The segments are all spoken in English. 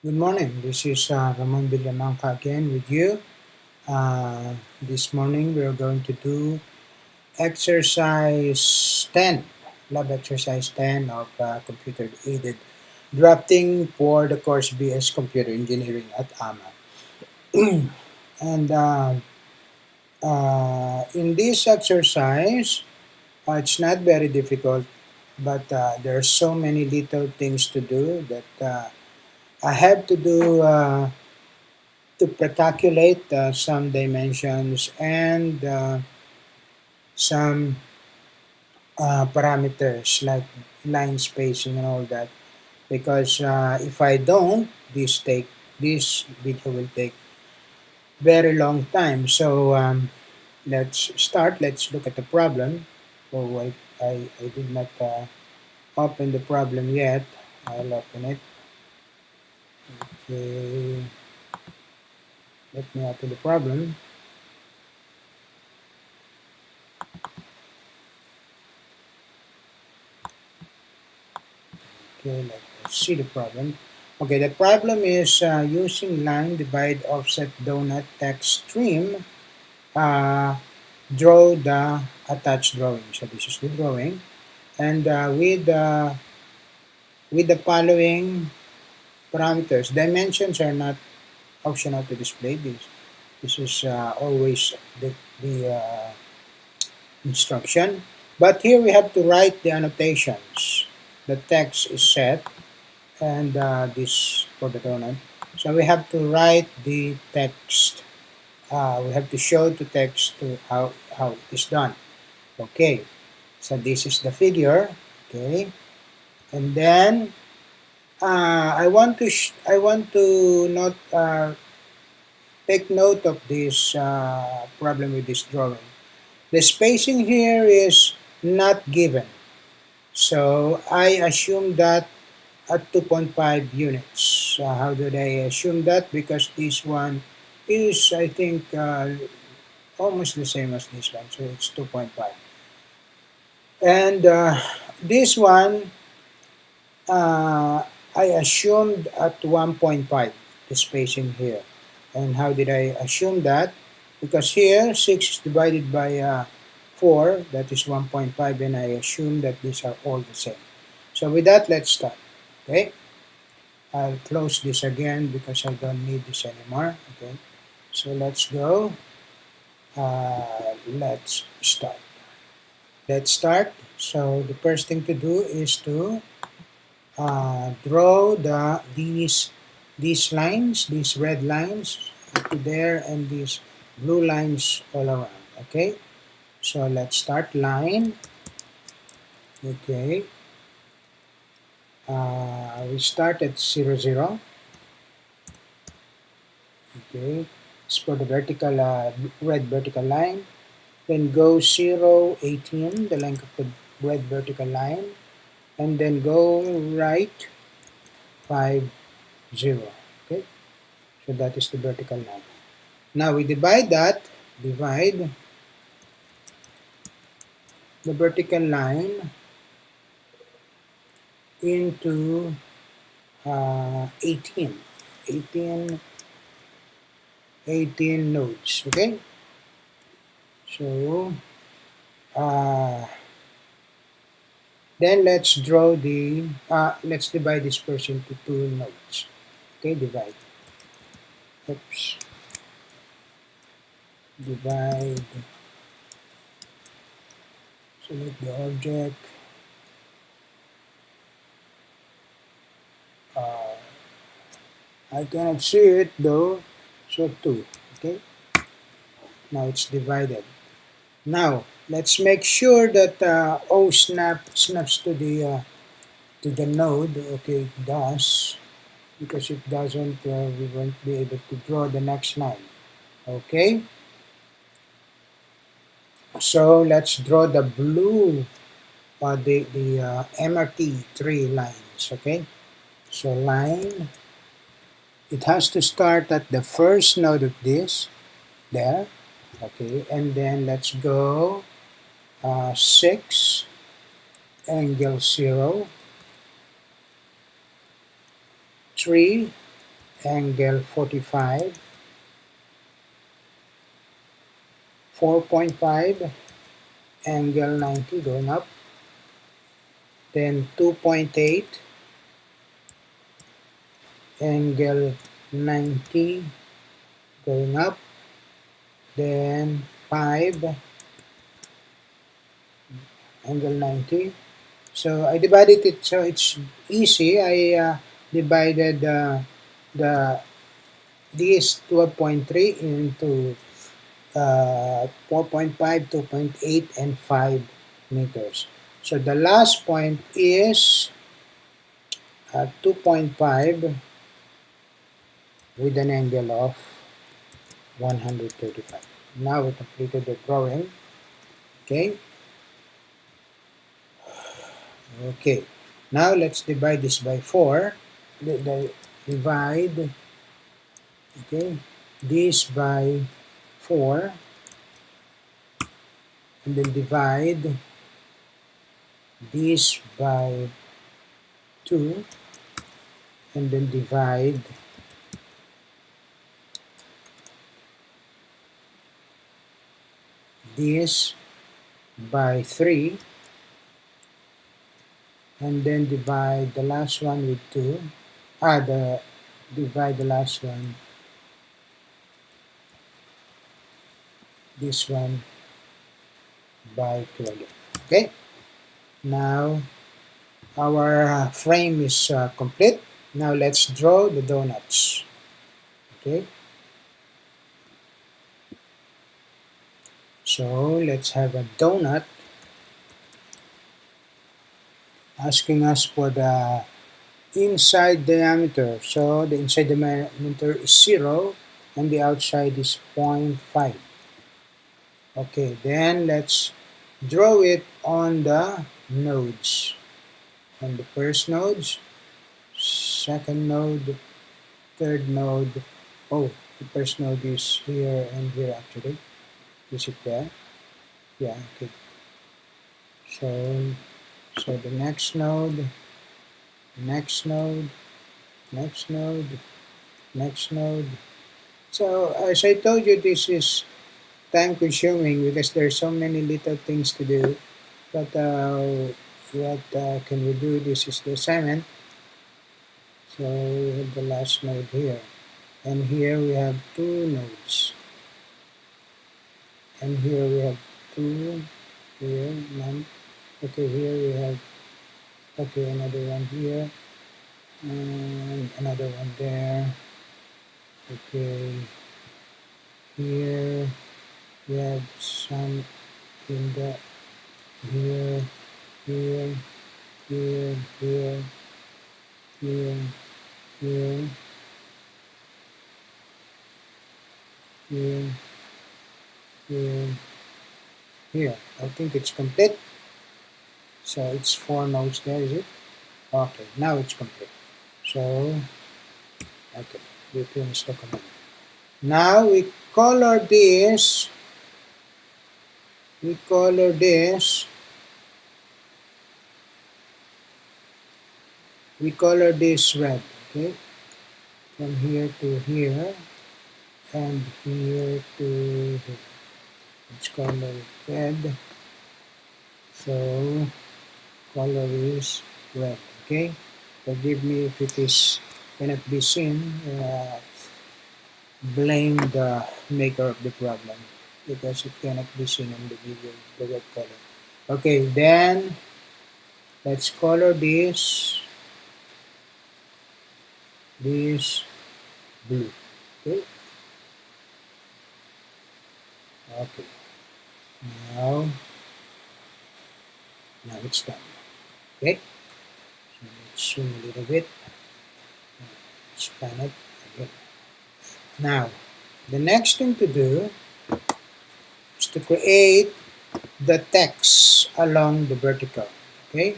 Good morning. This is Ramon Villamanca again with you. This morning we are going to do exercise 10, lab exercise 10 of computer aided drafting for the course BS Computer Engineering at AMA. And in this exercise, it's not very difficult, but there are so many little things to do that I have to do. To calculate some dimensions and some parameters like line spacing and all that, because if I don't, this video will take very long time. So let's start. Let's look at the problem. Oh, I did not open the problem yet. I'll open it. Okay, let me open the problem. Okay, let's see the problem. Okay, the problem is using line, divide, offset, donut, text, stream, draw the attached drawing. So this is the drawing. And with the following parameters, dimensions are not optional to display. This is always the instruction. But here we have to write the annotations. The text is set and this for the donut. So we have to write the text. We have to show the text to how it is done. Okay, so this is the figure. Okay, and then I want to take note of this problem with this drawing. The spacing here is not given, so I assume that at 2.5 units. How do they assume that? Because this one is, I think, almost the same as this one, so it's 2.5. And this one, I assumed at 1.5, the spacing here. And how did I assume that? Because here, 6 is divided by 4, that is 1.5, and I assume that these are all the same. So with that, let's start. Okay, I'll close this again because I don't need this anymore. Okay, so let's go. Let's start. So the first thing to do is to draw these lines, these red lines up to there, and these blue lines all around. Okay, so let's start line. Okay. We start at 0, 0. Okay, it's for the vertical, red vertical line. Then go 0, 18, the length of the red vertical line. And then go right 5, 0. Okay, so that is the vertical line. Now we divide the vertical line into 18 nodes. Okay, so then let's draw the let's divide this first into 2 nodes. Okay, divide. Oops. Divide. Select the object. I cannot see it though, so 2. Okay, now it's divided. Now let's make sure that O snaps to the node. Okay, it does, because if it doesn't, we won't be able to draw the next line. Okay, so let's draw the blue, the MRT 3 lines. Okay, so line, it has to start at the first node of this, there. Okay, and then let's go 6, angle 0, 3, angle 45, 4.5, angle 90 going up, then 2.8, angle 90 going up, then 5, angle 90. So I divided it so it's easy. I divided the this 12.3 into 4.5, 2.8, and 5 meters. So the last point is 2.5 with an angle of 135. Now we completed the drawing. Okay. Okay. Now let's divide this by 4. Divide, okay, this by 4, and then divide this by 2, and then divide this by 3, and then divide the last one with 2. Divide the last one, this one, by 2 again. Okay. Now our frame is complete. Now let's draw the donuts. Okay. So let's have a donut asking us for the inside diameter. So the inside diameter is 0 and the outside is 0.5. Okay, then let's draw it on the nodes. On the first node, second node, third node. Oh, the first node is here and here actually. Is it there? Yeah, okay. So the next node, next node, next node, next node. So as I told you, this is time consuming because there's so many little things to do. But what can we do? This is the assignment. So we have the last node here. And here we have 2 nodes. And here we have 2. Here, none. Okay, here we have, okay, another one here. And another one there. Okay, here we have some in the here, here, here, here, here, here, here, here, here. I think it's complete. So it's 4 nodes there, is it? Okay, now it's complete. So, okay, we finish the command. Now we color this. We color this. We color this red, okay? From here to here, and here to here. Let's color it red. So, color is red, okay? Forgive me if it is cannot be seen. Blame the maker of the problem because it cannot be seen in the video, the red color. Okay, then let's color this blue. Okay. Okay. Now it's done. Okay. So let's zoom a little bit. Span it again. Now, the next thing to do is to create the text along the vertical. Okay.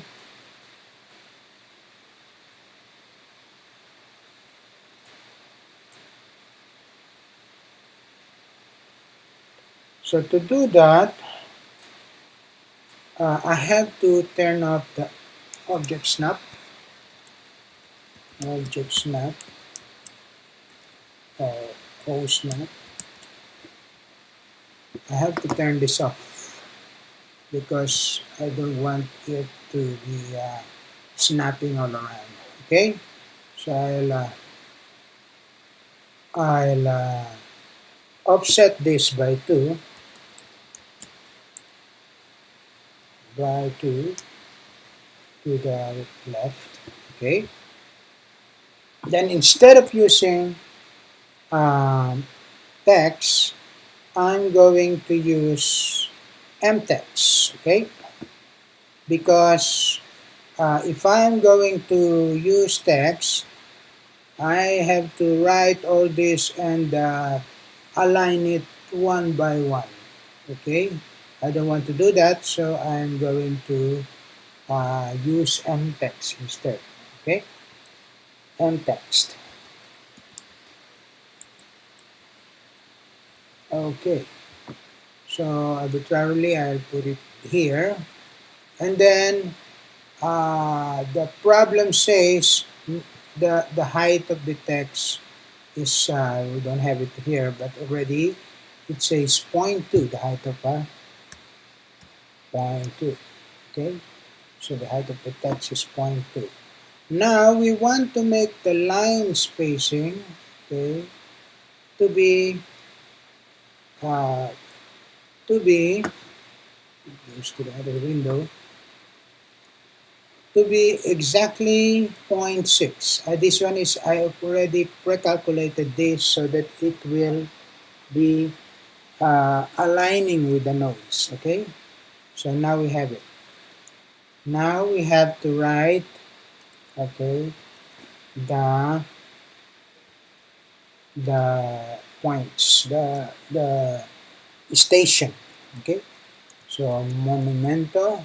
So to do that, I have to turn off the object snap. Object snap. oh snap. I have to turn this off because I don't want it to be snapping all around. Okay, so I'll offset this by 2 to the left. Okay, then instead of using um, text, I'm going to use mtext. Okay, because if I'm going to use text, I have to write all this and align it one by one. Okay, I don't want to do that, so I'm going to use mtext instead. Okay, mtext. Okay, so arbitrarily I'll put it here, and then the problem says the height of the text is we don't have it here, but already it says 0.2, the height of 0.2. Okay, so the height of the text is 0.2. Now we want to make the line spacing, okay, to be uh, to be goes to the other window, to be exactly 0.6. This one is I have already pre-calculated this so that it will be aligning with the nodes. Okay, so now we have it. Now we have to write, okay, the points, the station. Okay, so Monumento,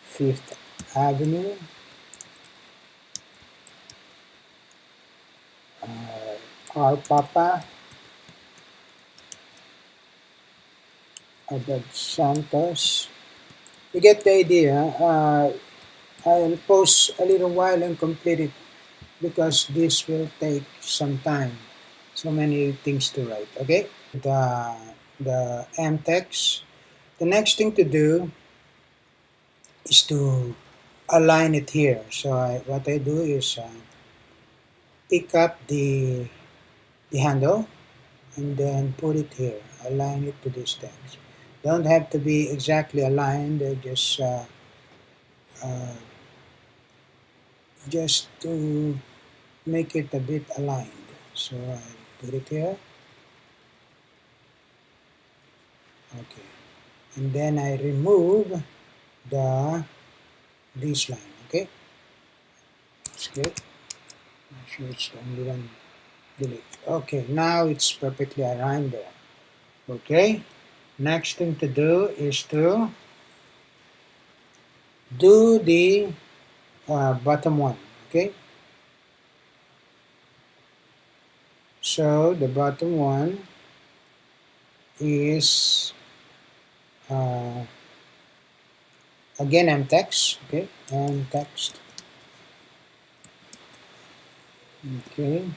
Fifth Avenue, R Papa, Abad Santos. You get the idea. I'll pause a little while and complete it because this will take some time. So many things to write. Okay. The mtext. The next thing to do is to align it here. So what I do is pick up the handle and then put it here. Align it to this text. Don't have to be exactly aligned. Uh, just to make it a bit aligned. So I put it here. Okay. And then I remove this line. Okay. Escape. Make sure it's the only one. Delete. Okay. Now it's perfectly aligned there. Okay. Next thing to do is to do the bottom one. Okay. So the bottom one is again mtext. Okay, mtext. Okay.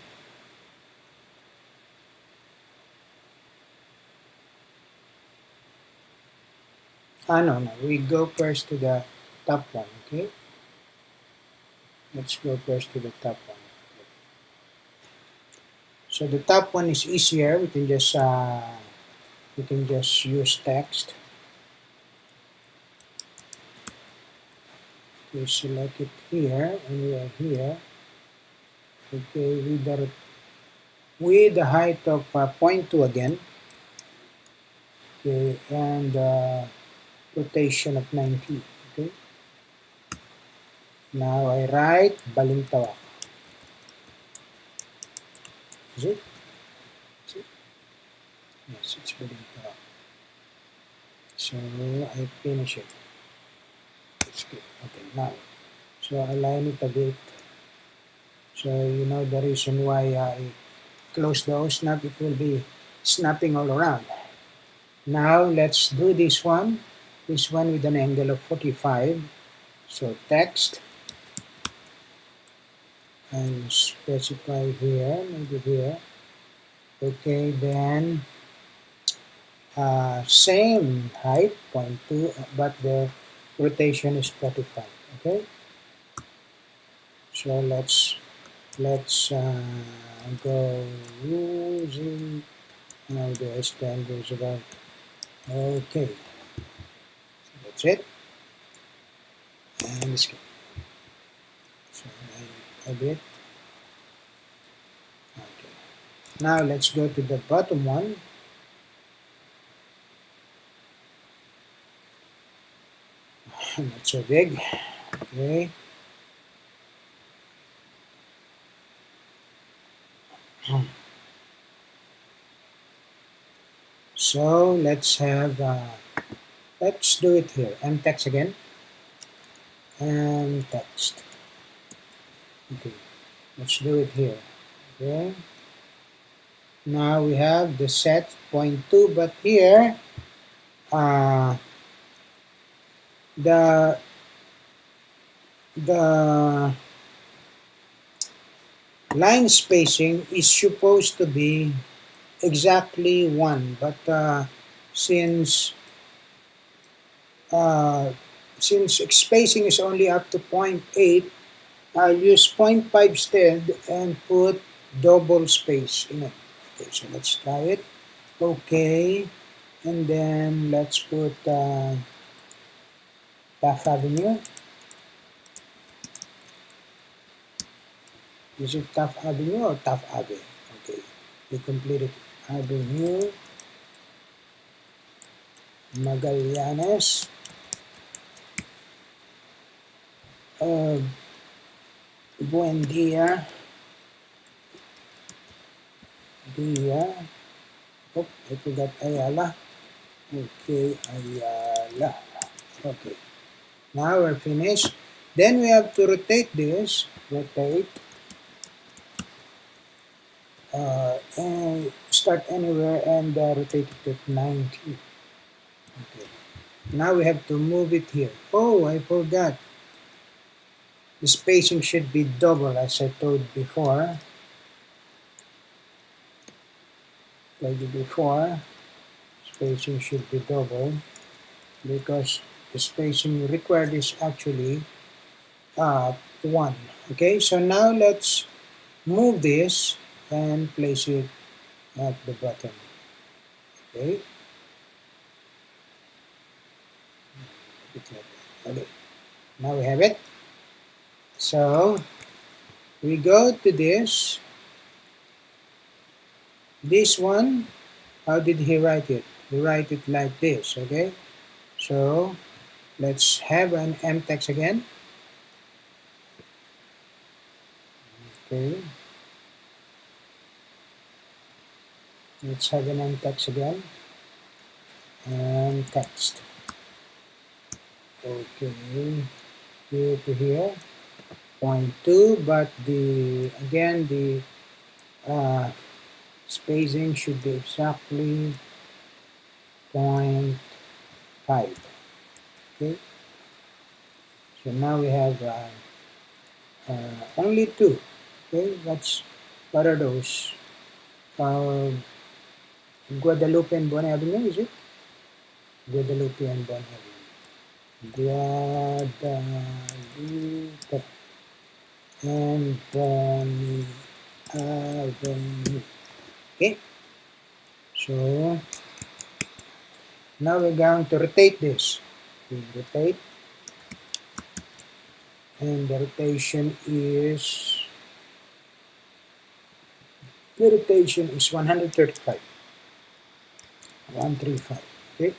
No. We go first to the top one. Okay. Let's go first to the top one. So the top one is easier. We can just use text. We select it here, and we are here. Okay, with the height of 0.2 again. Okay, and rotation of 90. Okay. Now I write Balintawak. Is it? Is it? Yes, it's Balintawak. So I finish it. It's good. Okay, now. So align it a bit. So you know the reason why I close the snap, it will be snapping all around. Now let's do this one with an angle of 45. So text, and specify here, maybe here. Okay, then same height, 0.2, but the rotation is 45. Okay, so let's go using, now the stand goes about. Okay, so that's it, and escape. So I did. Okay, now let's go to the bottom one. Not so big. Okay. So let's do it here. Text again. And text. Okay. Let's do it here. Okay. Now we have the set 0.2, but here uh, the line spacing is supposed to be exactly 1, but since uh, since spacing is only up to 0.8, I'll use 0.5 instead and put double space in it. Okay, so let's try it. Okay, and then let's put Taft Avenue. Is it Taft Avenue or Taft Avenue? Okay, we completed Avenue, Magallanes, Buendia, oh, I forgot Ayala. Okay, Ayala. Okay, now we're finished. Then we have to rotate this, rotate, and start anywhere and rotate it at 90. Okay, now we have to move it here. Oh, I forgot. The spacing should be double, as I told you before. Spacing should be double because the spacing required is actually 1. Okay, so now let's move this and place it at the bottom. Okay, okay, now we have it. So we go to this one. How did he write it? He write it like this. Okay, so let's have an text again. Okay, let's have an text again and text. Okay, here to here, 0.2, but the spacing should be exactly 0.5. Okay, so now we have only 2. Okay, what are those? Guadalupe and Bon Avenue, is it? Guadalupe and Bon Avenue. Guadalupe and Bon Avenue. Okay, so now we're going to rotate this. We rotate, and the rotation is 135. 135. Okay.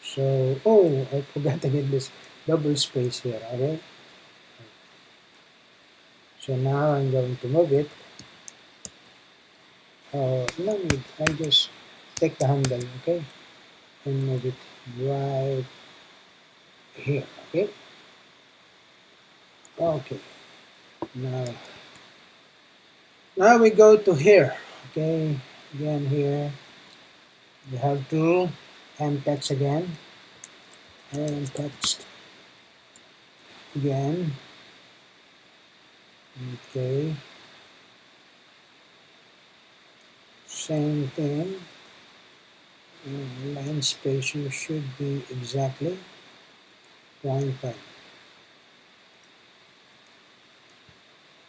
So, oh, I forgot to get this double space here. Okay. So now I'm going to move it. No need. I just take the handle. Okay, and move it right here. Okay. Okay. Now we go to here. Okay. Again here. We have to text again. And text again. Okay, same thing. Line spacing should be exactly 0.5.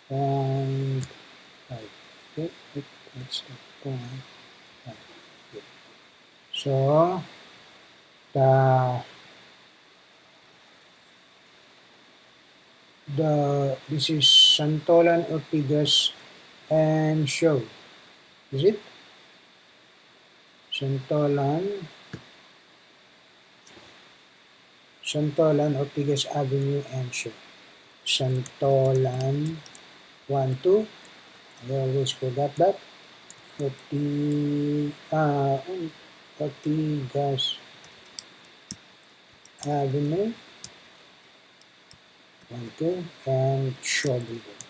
0.5. Okay, that's the 0.5. Okay. So this is Santolan, Ortigas, and Show. Is it? Santolan, Ortigas Avenue, and Show. Santolan 1, 2. I always forgot that. Ortigas Avenue 1, 2, and Shaw Boulevard.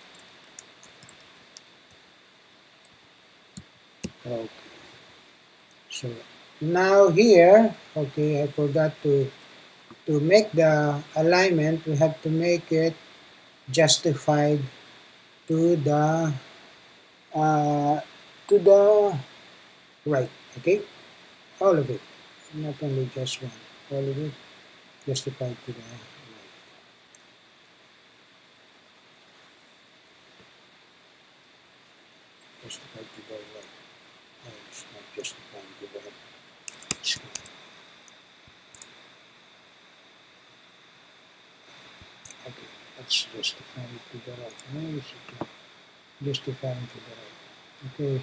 Okay. So now here, okay, I forgot to make the alignment. We have to make it justified to the uh, to the right. Okay, all of it, not only just one. All of it justified to the right. Justified to the right. Oh, it's not justified to the right. Okay, let's justify it to the right. Where is it? Justify it to the right. Okay,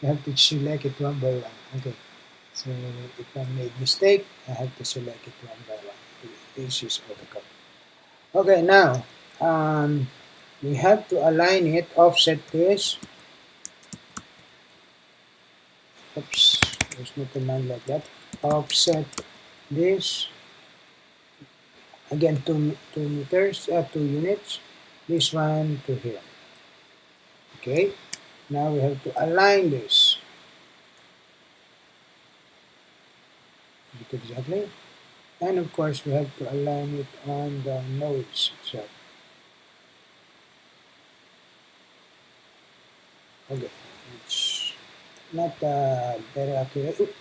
you have to select it one by one. Okay, so if I made mistake, I have to select it one by one. This is AutoCAD. Okay, now we have to align it, offset this. Oops, there's no command like that. Offset this. Again, 2 meters, 2 units. This one to here. Okay, now we have to align this. Exactly. And of course, we have to align it on the nodes itself. Okay, it's not very accurate.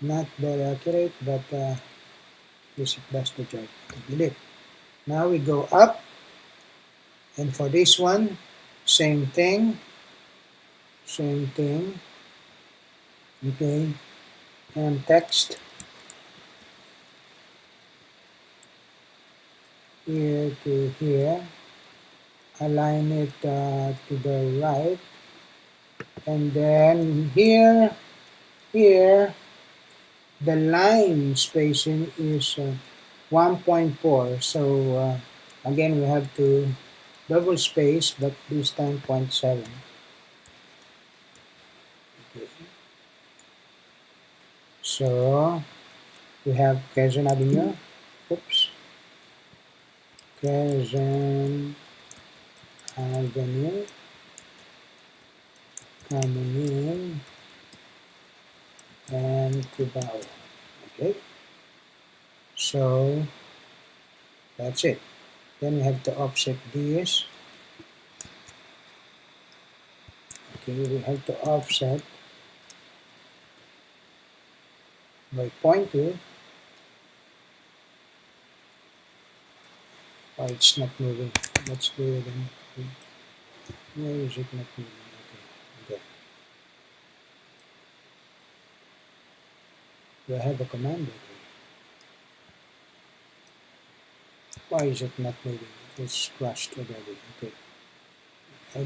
Not very accurate, but this does the job. Okay, delete. Now we go up, and for this one, same thing. Same thing. Okay, and text here to here. Align it to the right, and then here the line spacing is 1.4. So again, we have to double space, but this time 0.7. Okay. So we have Quezon Avenue. Oops. Quezon Avenue. Coming and Cubao. Okay. So that's it. Then we have to offset this. Okay, we have to offset by 0.2. Oh, it's not moving. Let's do it again. Where is it not moving? Okay. Do I have a command? Okay. Why is it not moving? It is crashed already. Okay.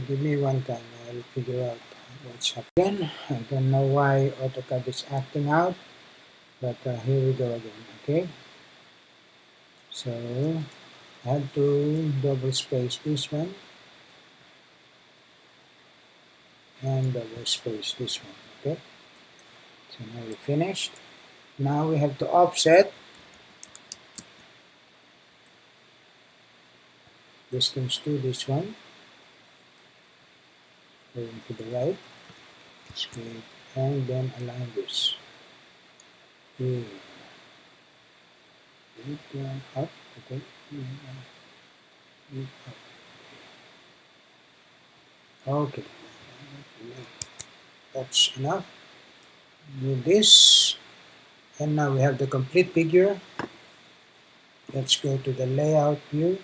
Give me one time. I'll figure out what's happening. I don't know why AutoCAD is acting out, but here we go again. Okay. So I have to double space this one and double space this one. Okay. So now we finished. Now we have to offset distance to this one, going to the right, straight, and then align this. Here. Up, okay. Up. Okay. Okay, that's enough. Do this, and now we have the complete figure. Let's go to the layout view.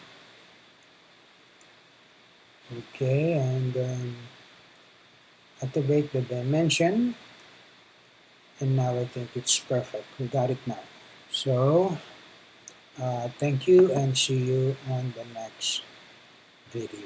Okay, and activate the dimension, and now I think it's perfect. We got it now. So thank you, and see you on the next video.